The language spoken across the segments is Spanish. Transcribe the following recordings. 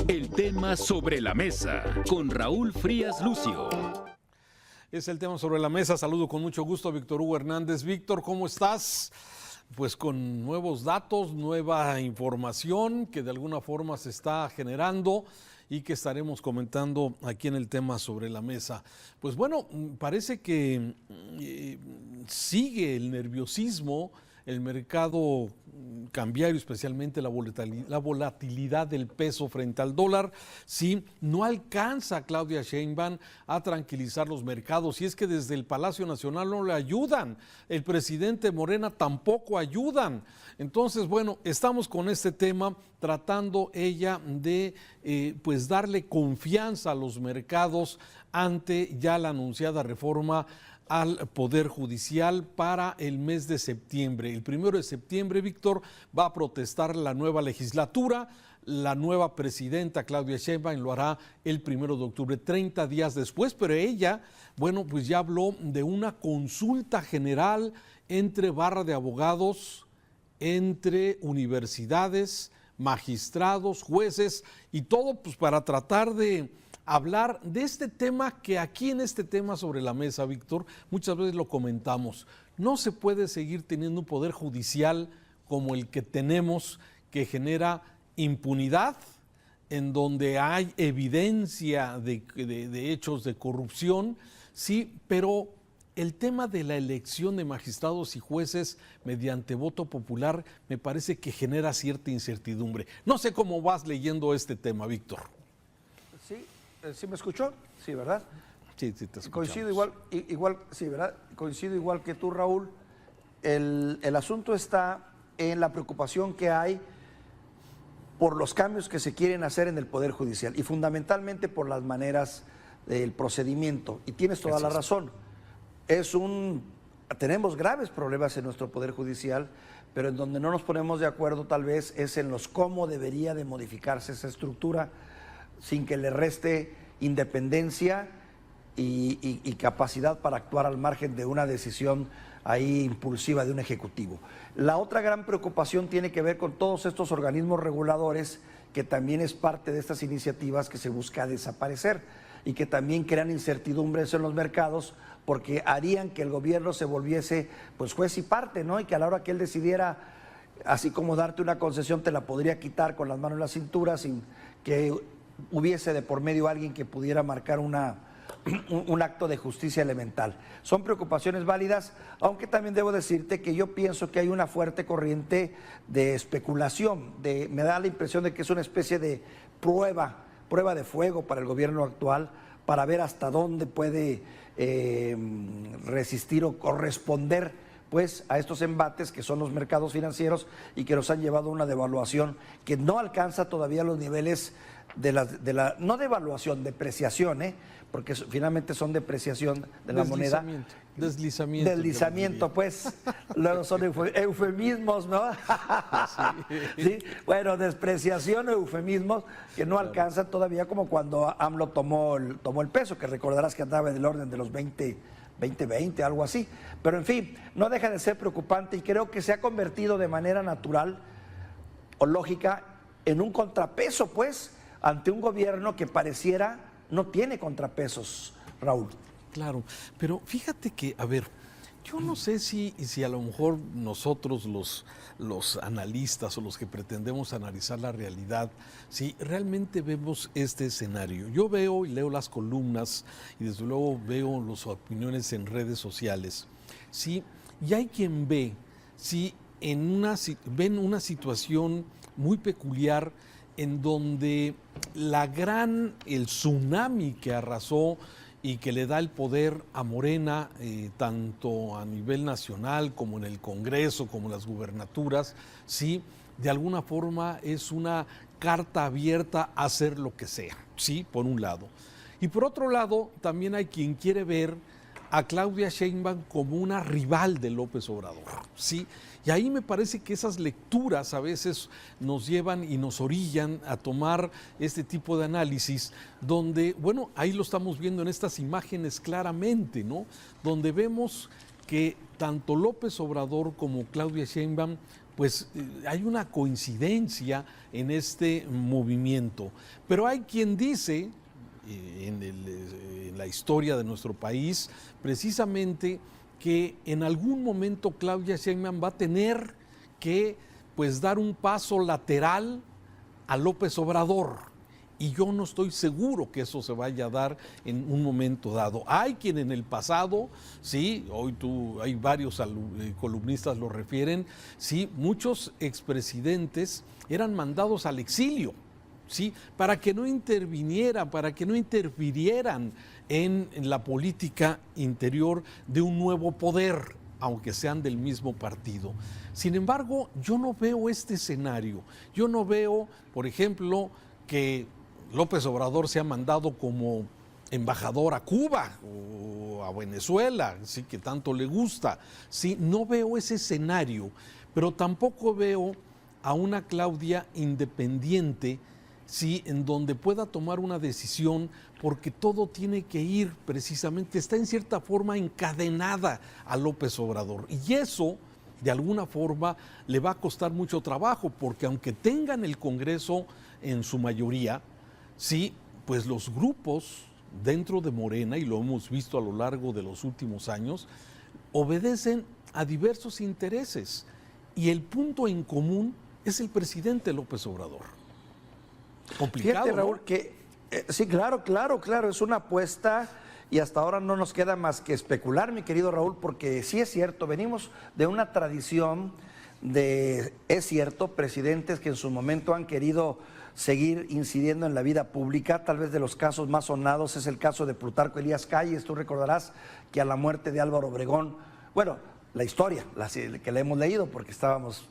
El tema sobre la mesa con Raúl Frías Lucio. Es el tema sobre la mesa. Saludo con mucho gusto a Víctor Hugo Hernández. Víctor, ¿cómo estás? Pues con nuevos datos, nueva información que de alguna forma se está generando y que estaremos comentando aquí en el tema sobre la mesa. Pues bueno, parece que sigue el nerviosismo, el mercado cambiario, especialmente la volatilidad del peso frente al dólar. Sí, no alcanza Claudia Sheinbaum a tranquilizar los mercados, y es que desde el Palacio Nacional no le ayudan, el presidente Morena tampoco ayudan. Entonces, bueno, estamos con este tema tratando ella de pues darle confianza a los mercados ante ya la anunciada reforma al Poder Judicial para el mes de septiembre. El 1 de septiembre, Víctor, va a protestar la nueva legislatura. La nueva presidenta, Claudia Sheinbaum, lo hará el 1 de octubre, 30 días después, pero ella, bueno, pues ya habló de una consulta general entre barra de abogados, entre universidades, magistrados, jueces y todo, pues para tratar de hablar de este tema que aquí en este tema sobre la mesa, Víctor, muchas veces lo comentamos. No se puede seguir teniendo un poder judicial como el que tenemos, que genera impunidad, en donde hay evidencia de hechos de corrupción, sí, pero el tema de la elección de magistrados y jueces mediante voto popular me parece que genera cierta incertidumbre. No sé cómo vas leyendo este tema, Víctor. Sí. ¿Sí me escuchó? Sí, ¿verdad? Sí, sí te escuchamos. Coincido igual, sí, ¿verdad? Coincido igual que tú, Raúl. El asunto está en la preocupación que hay por los cambios que se quieren hacer en el Poder Judicial y fundamentalmente por las maneras del procedimiento. Y tienes toda la razón. Tenemos graves problemas en nuestro Poder Judicial, pero en donde no nos ponemos de acuerdo tal vez es en los cómo debería de modificarse esa estructura sin que le reste independencia y capacidad para actuar al margen de una decisión ahí impulsiva de un ejecutivo. La otra gran preocupación tiene que ver con todos estos organismos reguladores, que también es parte de estas iniciativas que se busca desaparecer y que también crean incertidumbres en los mercados, porque harían que el gobierno se volviese pues juez y parte, ¿no? Y que a la hora que él decidiera, así como darte una concesión, te la podría quitar con las manos en la cintura sin que hubiese de por medio alguien que pudiera marcar un acto de justicia elemental. Son preocupaciones válidas, aunque también debo decirte que yo pienso que hay una fuerte corriente de especulación. Me da la impresión de que es una especie de prueba de fuego para el gobierno actual, para ver hasta dónde puede resistir o corresponder pues a estos embates que son los mercados financieros y que nos han llevado a una devaluación que no alcanza todavía los niveles no devaluación, depreciación, porque finalmente son depreciación de la moneda. Deslizamiento, pues, luego son eufemismos, ¿no? ¿Sí? Bueno, despreciación o eufemismos que no alcanzan todavía como cuando AMLO tomó el peso, que recordarás que andaba en el orden de los 20, algo así. Pero en fin, no deja de ser preocupante y creo que se ha convertido de manera natural o lógica en un contrapeso, pues, ante un gobierno que pareciera no tiene contrapesos, Raúl. Claro, pero fíjate que, a ver, yo no sé si a lo mejor nosotros los analistas o los que pretendemos analizar la realidad, si realmente vemos este escenario. Yo veo y leo las columnas y desde luego veo las opiniones en redes sociales, ¿sí? Y hay quien ve, ¿sí? Ven una situación muy peculiar en donde el tsunami que arrasó y que le da el poder a Morena, tanto a nivel nacional como en el Congreso, como en las gubernaturas, sí, de alguna forma es una carta abierta a hacer lo que sea, sí, por un lado. Y por otro lado, también hay quien quiere ver a Claudia Sheinbaum como una rival de López Obrador, ¿sí? Y ahí me parece que esas lecturas a veces nos llevan y nos orillan a tomar este tipo de análisis, donde, bueno, ahí lo estamos viendo en estas imágenes claramente, ¿no? Donde vemos que tanto López Obrador como Claudia Sheinbaum pues hay una coincidencia en este movimiento. Pero hay quien dice, en la historia de nuestro país, precisamente que en algún momento Claudia Sheinbaum va a tener que pues dar un paso lateral a López Obrador. Y yo no estoy seguro que eso se vaya a dar en un momento dado. Hay quien en el pasado, sí, hay varios columnistas lo refieren, sí, muchos expresidentes eran mandados al exilio, sí, para que no intervinieran, para que no interfirieran en la política interior de un nuevo poder, aunque sean del mismo partido. Sin embargo, yo no veo este escenario. Yo no veo, por ejemplo, que López Obrador se ha mandado como embajador a Cuba o a Venezuela, sí, que tanto le gusta. Sí, no veo ese escenario, pero tampoco veo a una Claudia independiente, sí, en donde pueda tomar una decisión, porque todo tiene que ir precisamente, está en cierta forma encadenada a López Obrador. Y eso, de alguna forma, le va a costar mucho trabajo, porque aunque tengan el Congreso en su mayoría, sí, pues los grupos dentro de Morena, y lo hemos visto a lo largo de los últimos años, obedecen a diversos intereses. Y el punto en común es el presidente López Obrador. Complicado, Fíjate, Raúl, ¿no? que sí, claro, es una apuesta y hasta ahora no nos queda más que especular, mi querido Raúl, porque sí es cierto, venimos de una tradición es cierto, presidentes que en su momento han querido seguir incidiendo en la vida pública. Tal vez de los casos más sonados es el caso de Plutarco Elías Calles. Tú recordarás que a la muerte de Álvaro Obregón, bueno, la historia, que la hemos leído porque estábamos,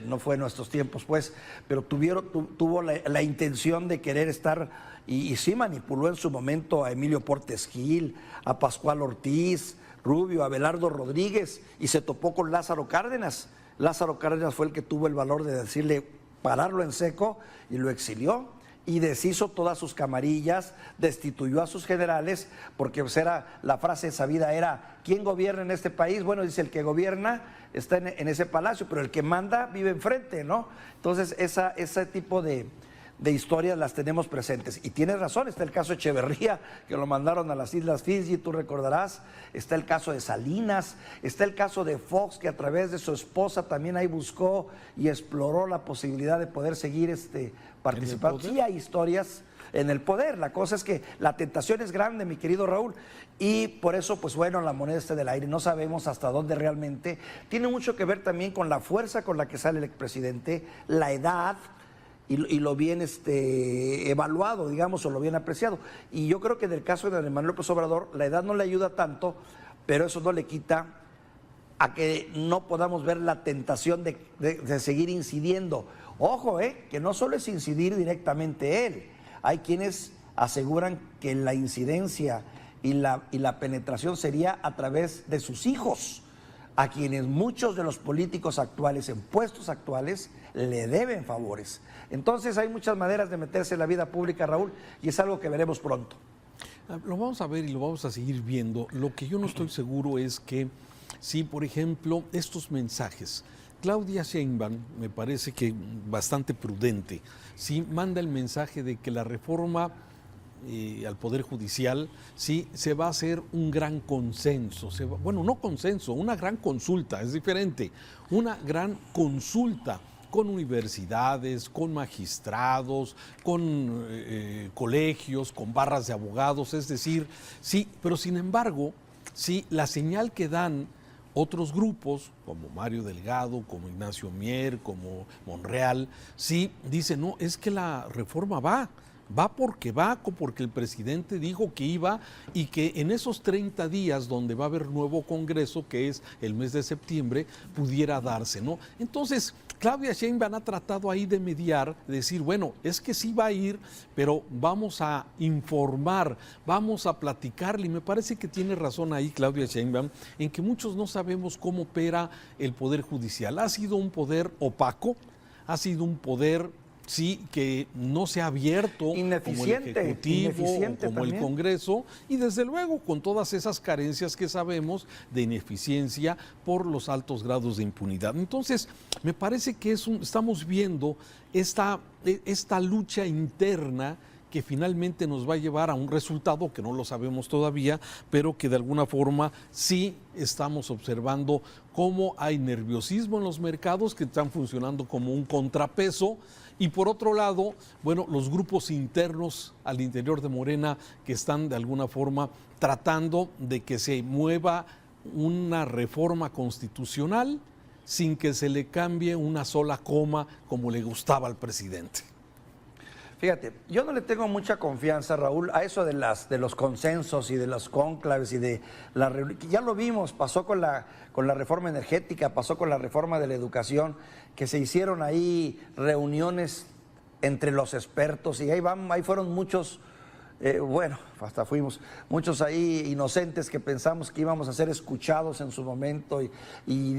no fue en nuestros tiempos pues, pero tuvo la intención de querer estar, y sí manipuló en su momento a Emilio Portes Gil, a Pascual Ortiz, Rubio, a Abelardo Rodríguez, y se topó con Lázaro Cárdenas. Lázaro Cárdenas fue el que tuvo el valor de decirle, pararlo en seco, y lo exilió y deshizo todas sus camarillas, destituyó a sus generales, porque pues la frase sabida era, ¿quién gobierna en este país? Bueno, dice, el que gobierna está en ese palacio, pero el que manda vive enfrente, ¿no? Entonces ese tipo de historias las tenemos presentes. Y tienes razón, está el caso Echeverría, que lo mandaron a las Islas Fiji, tú recordarás, está el caso de Salinas, está el caso de Fox, que a través de su esposa también ahí buscó y exploró la posibilidad de poder seguir participando. Sí hay historias en el poder, la cosa es que la tentación es grande, mi querido Raúl, y por eso, pues bueno, la moneda está del aire, no sabemos hasta dónde realmente. Tiene mucho que ver también con la fuerza con la que sale el expresidente, la edad, y lo bien evaluado, digamos, o lo bien apreciado. Y yo creo que en el caso de Manuel López Obrador, la edad no le ayuda tanto, pero eso no le quita a que no podamos ver la tentación de seguir incidiendo. Ojo, que no solo es incidir directamente él, hay quienes aseguran que la incidencia y la penetración sería a través de sus hijos, a quienes muchos de los políticos actuales, en puestos actuales, le deben favores. Entonces hay muchas maneras de meterse en la vida pública, Raúl, y es algo que veremos pronto. Lo vamos a ver y lo vamos a seguir viendo. Lo que yo no estoy seguro es que si, por ejemplo, estos mensajes, Claudia Sheinbaum, me parece que bastante prudente, sí manda el mensaje de que la reforma al Poder Judicial, sí, se va a hacer un gran consenso, bueno, no consenso, una gran consulta, es diferente, una gran consulta con universidades, con magistrados, con colegios, con barras de abogados, es decir, sí, pero sin embargo, sí, la señal que dan otros grupos, como Mario Delgado, como Ignacio Mier, como Monreal, sí, dicen, no, es que la reforma va porque el presidente dijo que iba y que en esos 30 días donde va a haber nuevo Congreso, que es el mes de septiembre, pudiera darse, ¿no? Entonces, Claudia Sheinbaum ha tratado ahí de mediar, de decir, bueno, es que sí va a ir, pero vamos a informar, vamos a platicarle, y me parece que tiene razón ahí Claudia Sheinbaum, en que muchos no sabemos cómo opera el Poder Judicial. Ha sido un poder opaco, ha sido un poder sí, que no se ha abierto como el Ineficiente Ejecutivo, como también. el Congreso, y desde luego con todas esas carencias que sabemos de ineficiencia por los altos grados de impunidad. Entonces, me parece que estamos viendo esta lucha interna que finalmente nos va a llevar a un resultado que no lo sabemos todavía, pero que de alguna forma sí estamos observando cómo hay nerviosismo en los mercados que están funcionando como un contrapeso, y por otro lado, bueno, los grupos internos al interior de Morena que están de alguna forma tratando de que se mueva una reforma constitucional sin que se le cambie una sola coma como le gustaba al presidente. Fíjate, yo no le tengo mucha confianza, Raúl, a eso de los consensos y de los cónclaves y de la reunión. Ya lo vimos, pasó con la reforma energética, pasó con la reforma de la educación, que se hicieron ahí reuniones entre los expertos y ahí fueron muchos, bueno, hasta fuimos muchos ahí inocentes que pensamos que íbamos a ser escuchados en su momento y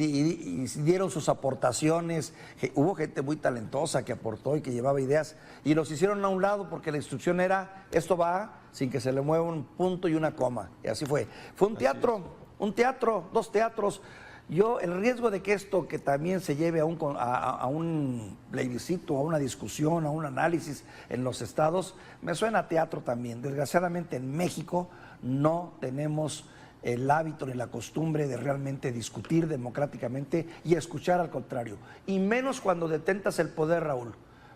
dieron sus aportaciones. Hubo gente muy talentosa que aportó y que llevaba ideas y los hicieron a un lado porque la instrucción era, esto va sin que se le mueva un punto y una coma. Y así fue. Fue un teatro, dos teatros. El riesgo de que esto que también se lleve a un plebiscito, a una discusión, a un análisis en los estados, me suena a teatro también. Desgraciadamente en México no tenemos el hábito ni la costumbre de realmente discutir democráticamente y escuchar al contrario. Y menos cuando detentas el poder, Raúl.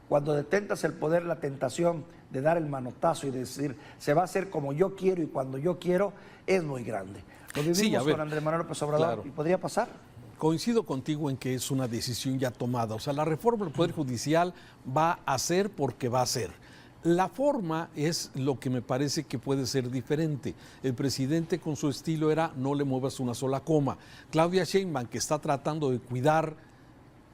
Cuando detentas el poder, la tentación de dar el manotazo y decir, se va a hacer como yo quiero y cuando yo quiero, es muy grande. Lo vivimos con Andrés Manuel López Obrador, claro. Y podría pasar. Coincido contigo en que es una decisión ya tomada. O sea, la reforma del Poder Judicial va a ser porque va a ser. La forma es lo que me parece que puede ser diferente. El presidente con su estilo era no le muevas una sola coma. Claudia Sheinbaum, que está tratando de cuidar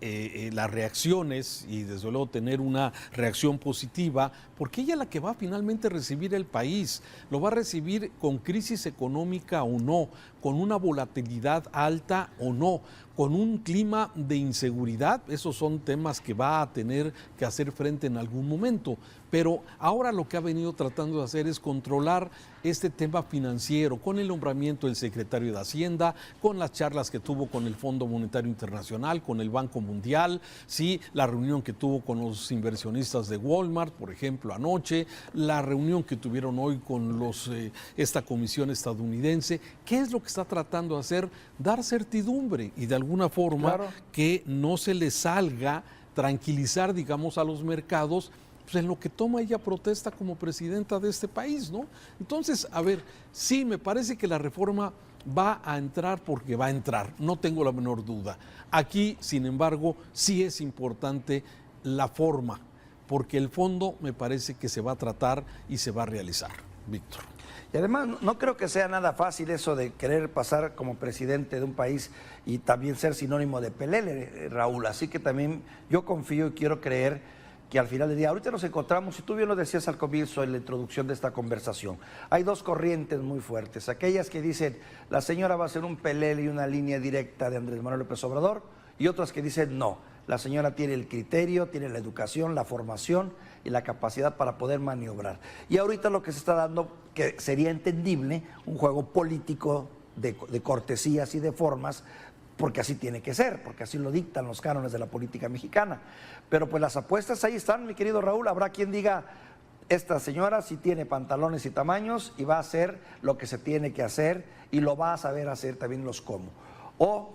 las reacciones y desde luego tener una reacción positiva, porque ella es la que va finalmente a recibir el país, lo va a recibir con crisis económica o no, con una volatilidad alta o no, con un clima de inseguridad. Esos son temas que va a tener que hacer frente en algún momento, pero ahora lo que ha venido tratando de hacer es controlar este tema financiero con el nombramiento del secretario de Hacienda, con las charlas que tuvo con el Fondo Monetario Internacional, con el Banco Mundial, sí, la reunión que tuvo con los inversionistas de Walmart, por ejemplo, anoche, la reunión que tuvieron hoy con esta comisión estadounidense. ¿Qué es lo que está tratando de hacer? Dar certidumbre y de alguna forma, claro, que no se le salga, tranquilizar, digamos, a los mercados, pues en lo que toma ella protesta como presidenta de este país, ¿no? Entonces, a ver, sí, me parece que la reforma va a entrar porque va a entrar, no tengo la menor duda. Aquí, sin embargo, sí es importante la forma, porque el fondo me parece que se va a tratar y se va a realizar, Víctor. Y además no creo que sea nada fácil eso de querer pasar como presidente de un país y también ser sinónimo de pelele, Raúl. Así que también yo confío y quiero creer que al final del día, ahorita nos encontramos, y tú bien lo decías al comienzo en la introducción de esta conversación, hay dos corrientes muy fuertes, aquellas que dicen la señora va a ser un pelele y una línea directa de Andrés Manuel López Obrador, y otras que dicen no, la señora tiene el criterio, tiene la educación, la formación y la capacidad para poder maniobrar. Y ahorita lo que se está dando, que sería entendible, un juego político de cortesías y de formas, porque así tiene que ser, porque así lo dictan los cánones de la política mexicana. Pero pues las apuestas ahí están, mi querido Raúl. Habrá quien diga, esta señora sí tiene pantalones y tamaños y va a hacer lo que se tiene que hacer y lo va a saber hacer también los cómo. O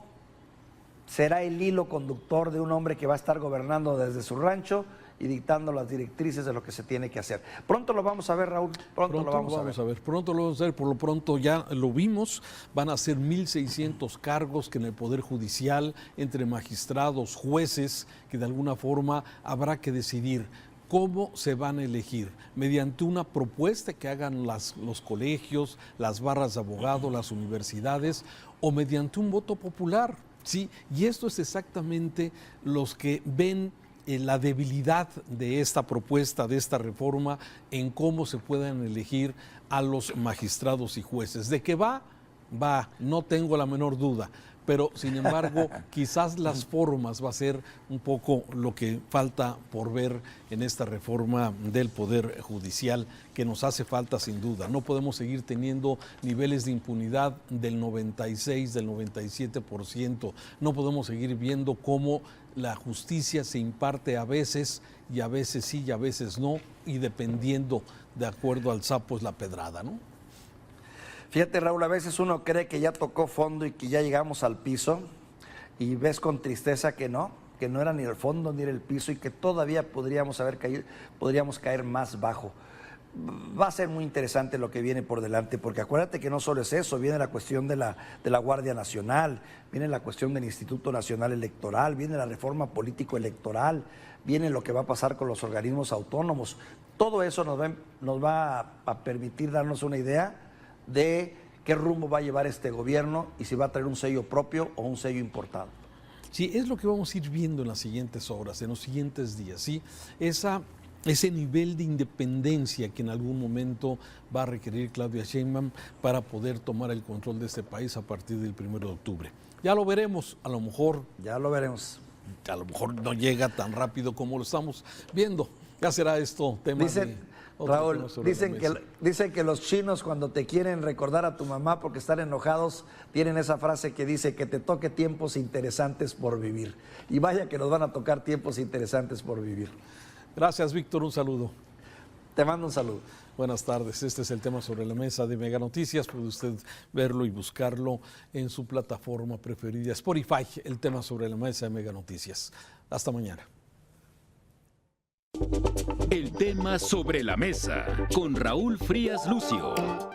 será el hilo conductor de un hombre que va a estar gobernando desde su rancho y dictando las directrices de lo que se tiene que hacer. Pronto lo vamos a ver, Raúl, pronto lo vamos a ver. Pronto lo vamos a ver, por lo pronto ya lo vimos, van a ser 1,600 cargos que en el Poder Judicial, entre magistrados, jueces, que de alguna forma habrá que decidir cómo se van a elegir, mediante una propuesta que hagan los colegios, las barras de abogados, las universidades, o mediante un voto popular, ¿sí? Y esto es exactamente los que ven la debilidad de esta propuesta, de esta reforma, en cómo se puedan elegir a los magistrados y jueces. De que va, no tengo la menor duda, pero sin embargo quizás las formas va a ser un poco lo que falta por ver en esta reforma del Poder Judicial, que nos hace falta sin duda. No podemos seguir teniendo niveles de impunidad del 96, del 97%. No podemos seguir viendo cómo la justicia se imparte a veces y a veces sí y a veces no, y dependiendo, de acuerdo al sapo es la pedrada, ¿no? Fíjate, Raúl, a veces uno cree que ya tocó fondo y que ya llegamos al piso, y ves con tristeza que no era ni el fondo ni era el piso, y que todavía podríamos caer más bajo. Va a ser muy interesante lo que viene por delante, porque acuérdate que no solo es eso, viene la cuestión de la Guardia Nacional, viene la cuestión del Instituto Nacional Electoral, viene la reforma político-electoral, viene lo que va a pasar con los organismos autónomos. Todo eso nos va a permitir darnos una idea de qué rumbo va a llevar este gobierno y si va a traer un sello propio o un sello importado. Sí, es lo que vamos a ir viendo en las siguientes horas, en los siguientes días, ¿sí? Ese nivel de independencia que en algún momento va a requerir Claudia Sheinbaum para poder tomar el control de este país a partir del 1 de octubre. Ya lo veremos, a lo mejor. Ya lo veremos. A lo mejor no llega tan rápido como lo estamos viendo. Ya será esto tema Raúl, dicen que los chinos, cuando te quieren recordar a tu mamá porque están enojados, tienen esa frase que dice que te toque tiempos interesantes por vivir. Y vaya que nos van a tocar tiempos interesantes por vivir. Gracias, Víctor, un saludo. Te mando un saludo. Buenas tardes, este es el tema sobre la mesa de Mega Noticias. Puede usted verlo y buscarlo en su plataforma preferida, Spotify, el tema sobre la mesa de Mega Noticias. Hasta mañana. El tema sobre la mesa con Raúl Frías Lucio.